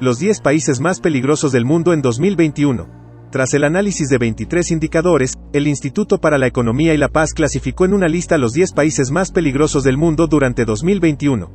Los 10 países más peligrosos del mundo en 2021. Tras el análisis de 23 indicadores, el Instituto para la Economía y la Paz clasificó en una lista los 10 países más peligrosos del mundo durante 2021.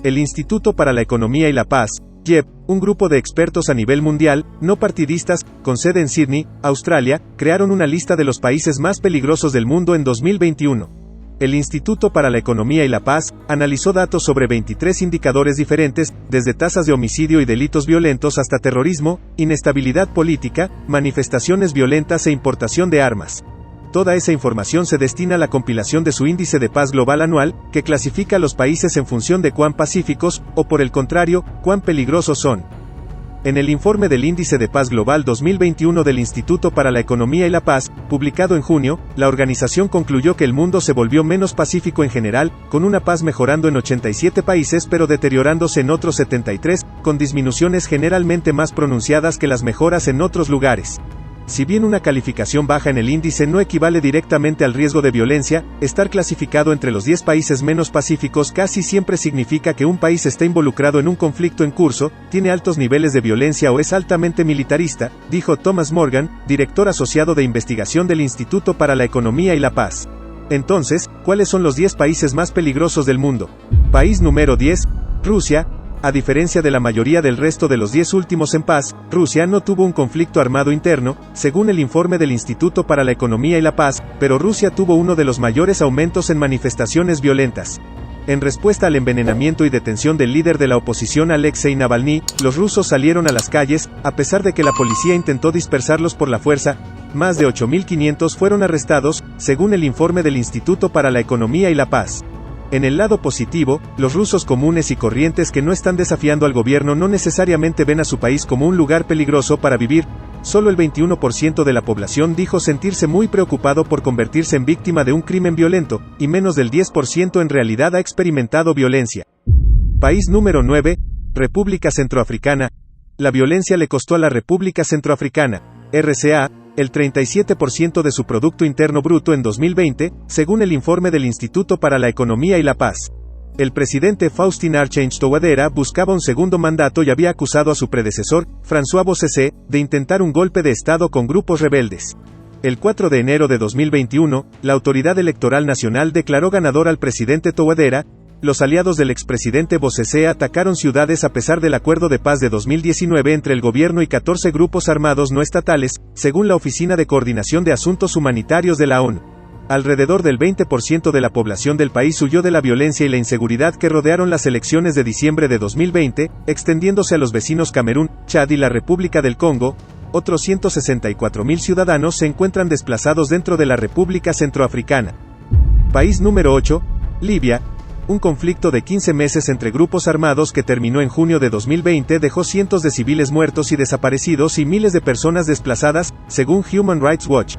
El Instituto para la Economía y la Paz, IEP, un grupo de expertos a nivel mundial, no partidistas, con sede en Sydney, Australia, crearon una lista de los países más peligrosos del mundo en 2021. El Instituto para la Economía y la Paz analizó datos sobre 23 indicadores diferentes, desde tasas de homicidio y delitos violentos hasta terrorismo, inestabilidad política, manifestaciones violentas e importación de armas. Toda esa información se destina a la compilación de su índice de paz global anual, que clasifica a los países en función de cuán pacíficos, o por el contrario, cuán peligrosos son. En el informe del Índice de Paz Global 2021 del Instituto para la Economía y la Paz, publicado en junio, la organización concluyó que el mundo se volvió menos pacífico en general, con una paz mejorando en 87 países pero deteriorándose en otros 73, con disminuciones generalmente más pronunciadas que las mejoras en otros lugares. Si bien una calificación baja en el índice no equivale directamente al riesgo de violencia, estar clasificado entre los 10 países menos pacíficos casi siempre significa que un país está involucrado en un conflicto en curso, tiene altos niveles de violencia o es altamente militarista, dijo Thomas Morgan, director asociado de investigación del Instituto para la Economía y la Paz. Entonces, ¿cuáles son los 10 países más peligrosos del mundo? País número 10, Rusia. A diferencia de la mayoría del resto de los 10 últimos en paz, Rusia no tuvo un conflicto armado interno, según el informe del Instituto para la Economía y la Paz, pero Rusia tuvo uno de los mayores aumentos en manifestaciones violentas. En respuesta al envenenamiento y detención del líder de la oposición Alexei Navalny, los rusos salieron a las calles, a pesar de que la policía intentó dispersarlos por la fuerza. Más de 8.500 fueron arrestados, según el informe del Instituto para la Economía y la Paz. En el lado positivo, los rusos comunes y corrientes que no están desafiando al gobierno no necesariamente ven a su país como un lugar peligroso para vivir. Solo el 21% de la población dijo sentirse muy preocupado por convertirse en víctima de un crimen violento, y menos del 10% en realidad ha experimentado violencia. País número 9, República Centroafricana. La violencia le costó a la República Centroafricana, RCA, el 37% de su Producto Interno Bruto en 2020, según el informe del Instituto para la Economía y la Paz. El presidente Faustin Archange Touadera buscaba un segundo mandato y había acusado a su predecesor, François Bozizé, de intentar un golpe de Estado con grupos rebeldes. El 4 de enero de 2021, la Autoridad Electoral Nacional declaró ganador al presidente Touadera. Los aliados del expresidente Bozizé atacaron ciudades a pesar del acuerdo de paz de 2019 entre el gobierno y 14 grupos armados no estatales, según la Oficina de Coordinación de Asuntos Humanitarios de la ONU. Alrededor del 20% de la población del país huyó de la violencia y la inseguridad que rodearon las elecciones de diciembre de 2020, extendiéndose a los vecinos Camerún, Chad y la República del Congo. Otros 164.000 ciudadanos se encuentran desplazados dentro de la República Centroafricana. País número 8, Libia. Un conflicto de 15 meses entre grupos armados que terminó en junio de 2020 dejó cientos de civiles muertos y desaparecidos y miles de personas desplazadas, según Human Rights Watch.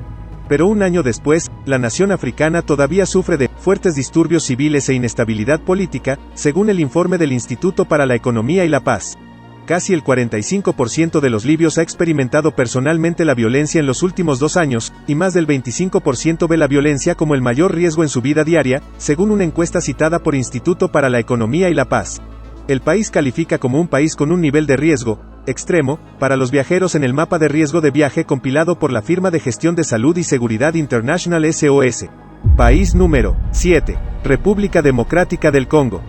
Pero un año después, la nación africana todavía sufre de fuertes disturbios civiles e inestabilidad política, según el informe del Instituto para la Economía y la Paz. Casi el 45% de los libios ha experimentado personalmente la violencia en los últimos 2 años, y más del 25% ve la violencia como el mayor riesgo en su vida diaria, según una encuesta citada por Instituto para la Economía y la Paz. El país califica como un país con un nivel de riesgo extremo para los viajeros en el mapa de riesgo de viaje compilado por la firma de gestión de salud y seguridad International SOS. País número 7, República Democrática del Congo.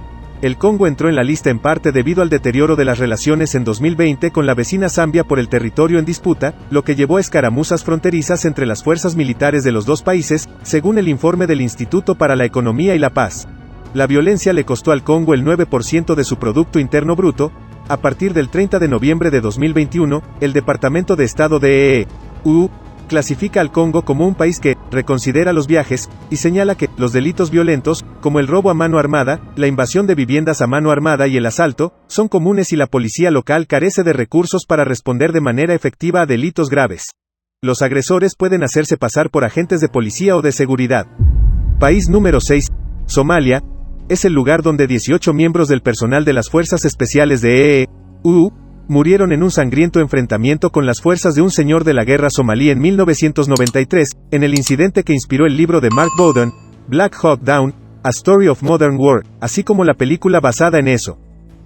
El Congo entró en la lista en parte debido al deterioro de las relaciones en 2020 con la vecina Zambia por el territorio en disputa, lo que llevó a escaramuzas fronterizas entre las fuerzas militares de los dos países, según el informe del Instituto para la Economía y la Paz. La violencia le costó al Congo el 9% de su Producto Interno Bruto. A partir del 30 de noviembre de 2021, el Departamento de Estado de EU clasifica al Congo como un país que reconsidera los viajes, y señala que los delitos violentos, como el robo a mano armada, la invasión de viviendas a mano armada y el asalto, son comunes y la policía local carece de recursos para responder de manera efectiva a delitos graves. Los agresores pueden hacerse pasar por agentes de policía o de seguridad. País número 6. Somalia. Es el lugar donde 18 miembros del personal de las Fuerzas Especiales de EU murieron en un sangriento enfrentamiento con las fuerzas de un señor de la guerra somalí en 1993, en el incidente que inspiró el libro de Mark Bowden, Black Hawk Down, A Story of Modern War, así como la película basada en eso.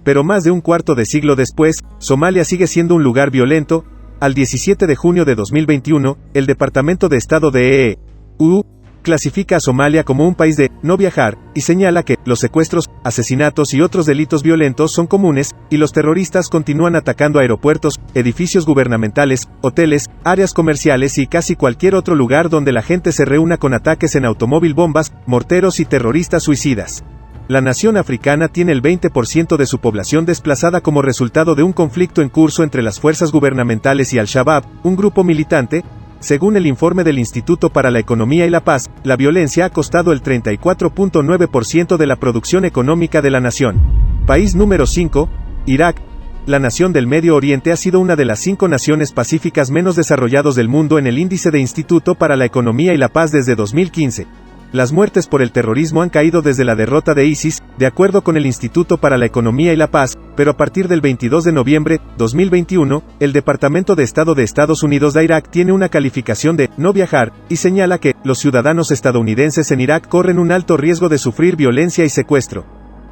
Pero más de un cuarto de siglo después, Somalia sigue siendo un lugar violento. Al 17 de junio de 2021, el Departamento de Estado de EU clasifica a Somalia como un país de no viajar, y señala que los secuestros, asesinatos y otros delitos violentos son comunes, y los terroristas continúan atacando aeropuertos, edificios gubernamentales, hoteles, áreas comerciales y casi cualquier otro lugar donde la gente se reúna, con ataques en automóvil, bombas, morteros y terroristas suicidas. La nación africana tiene el 20% de su población desplazada como resultado de un conflicto en curso entre las fuerzas gubernamentales y Al-Shabaab, un grupo militante. Según el informe del Instituto para la Economía y la Paz, la violencia ha costado el 34.9% de la producción económica de la nación. País número 5. Irak. La nación del Medio Oriente ha sido una de las 5 naciones pacíficas menos desarrolladas del mundo en el índice de Instituto para la Economía y la Paz desde 2015. Las muertes por el terrorismo han caído desde la derrota de ISIS, de acuerdo con el Instituto para la Economía y la Paz, pero a partir del 22 de noviembre, 2021, el Departamento de Estado de Estados Unidos de Irak tiene una calificación de no viajar, y señala que los ciudadanos estadounidenses en Irak corren un alto riesgo de sufrir violencia y secuestro.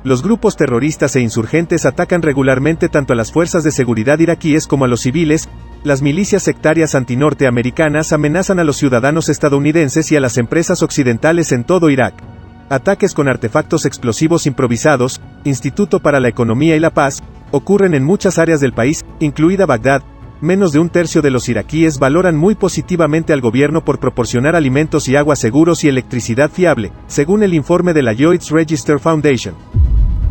Los grupos terroristas e insurgentes atacan regularmente tanto a las fuerzas de seguridad iraquíes como a los civiles. Las milicias sectarias antinorteamericanas amenazan a los ciudadanos estadounidenses y a las empresas occidentales en todo Irak. Ataques con artefactos explosivos improvisados, Instituto para la Economía y la Paz, ocurren en muchas áreas del país, incluida Bagdad. Menos de un tercio de los iraquíes valoran muy positivamente al gobierno por proporcionar alimentos y agua seguros y electricidad fiable, según el informe de la Lloyd's Register Foundation.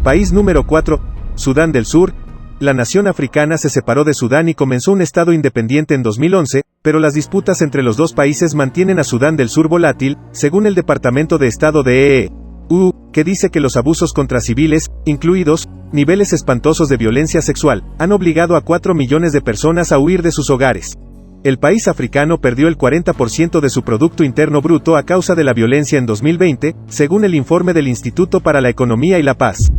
País número 4. Sudán del Sur. La nación africana se separó de Sudán y comenzó un estado independiente en 2011, pero las disputas entre los dos países mantienen a Sudán del Sur volátil, según el Departamento de Estado de EU, que dice que los abusos contra civiles, incluidos niveles espantosos de violencia sexual, han obligado a 4 millones de personas a huir de sus hogares. El país africano perdió el 40% de su Producto Interno Bruto a causa de la violencia en 2020, según el informe del Instituto para la Economía y la Paz.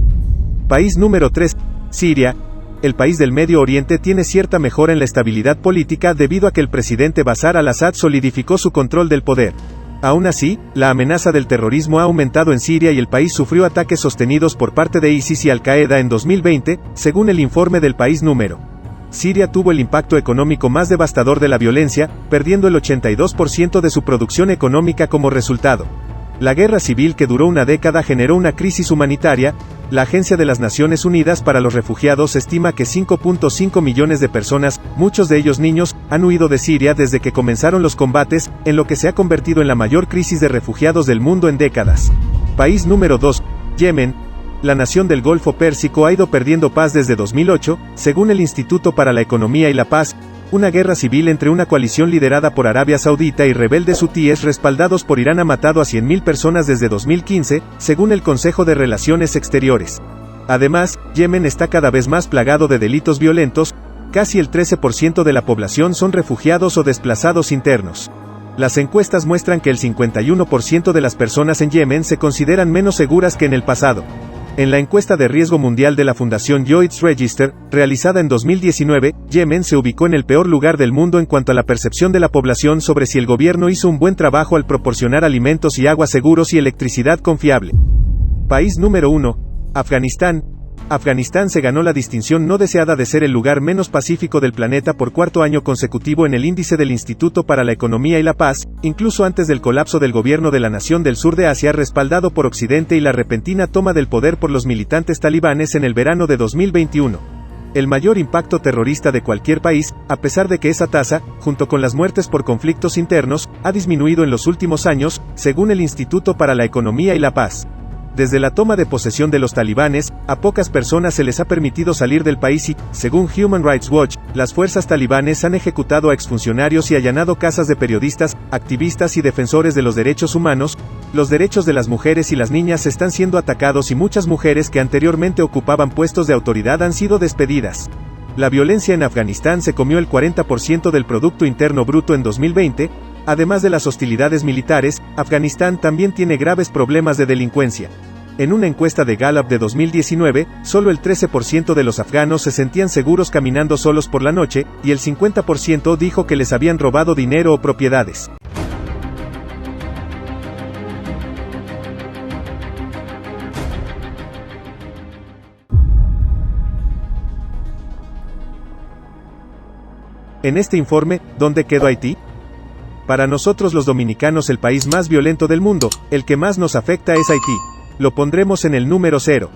País número 3. Siria. El país del Medio Oriente tiene cierta mejora en la estabilidad política debido a que el presidente Bashar al-Assad solidificó su control del poder. Aún así, la amenaza del terrorismo ha aumentado en Siria y el país sufrió ataques sostenidos por parte de ISIS y Al-Qaeda en 2020, según el informe del país número. Siria tuvo el impacto económico más devastador de la violencia, perdiendo el 82% de su producción económica como resultado. La guerra civil que duró una década generó una crisis humanitaria. La Agencia de las Naciones Unidas para los Refugiados estima que 5.5 millones de personas, muchos de ellos niños, han huido de Siria desde que comenzaron los combates, en lo que se ha convertido en la mayor crisis de refugiados del mundo en décadas. País número 2. Yemen. La nación del Golfo Pérsico ha ido perdiendo paz desde 2008, según el Instituto para la Economía y la Paz. Una guerra civil entre una coalición liderada por Arabia Saudita y rebeldes hutíes respaldados por Irán ha matado a 100.000 personas desde 2015, según el Consejo de Relaciones Exteriores. Además, Yemen está cada vez más plagado de delitos violentos. Casi el 13% de la población son refugiados o desplazados internos. Las encuestas muestran que el 51% de las personas en Yemen se consideran menos seguras que en el pasado. En la encuesta de riesgo mundial de la Fundación Lloyd's Register, realizada en 2019, Yemen se ubicó en el peor lugar del mundo en cuanto a la percepción de la población sobre si el gobierno hizo un buen trabajo al proporcionar alimentos y agua seguros y electricidad confiable. País número 1. Afganistán. Afganistán se ganó la distinción no deseada de ser el lugar menos pacífico del planeta por cuarto año consecutivo en el índice del Instituto para la Economía y la Paz, incluso antes del colapso del gobierno de la nación del sur de Asia respaldado por Occidente y la repentina toma del poder por los militantes talibanes en el verano de 2021. El mayor impacto terrorista de cualquier país, a pesar de que esa tasa, junto con las muertes por conflictos internos, ha disminuido en los últimos años, según el Instituto para la Economía y la Paz. Desde la toma de posesión de los talibanes, a pocas personas se les ha permitido salir del país y, según Human Rights Watch, las fuerzas talibanes han ejecutado a exfuncionarios y allanado casas de periodistas, activistas y defensores de los derechos humanos. Los derechos de las mujeres y las niñas están siendo atacados y muchas mujeres que anteriormente ocupaban puestos de autoridad han sido despedidas. La violencia en Afganistán se comió el 40% del Producto Interno Bruto en 2020, Además de las hostilidades militares, Afganistán también tiene graves problemas de delincuencia. En una encuesta de Gallup de 2019, solo el 13% de los afganos se sentían seguros caminando solos por la noche, y el 50% dijo que les habían robado dinero o propiedades. En este informe, ¿dónde quedó Haití? Para nosotros los dominicanos el país más violento del mundo, el que más nos afecta es Haití. Lo pondremos en el número 0.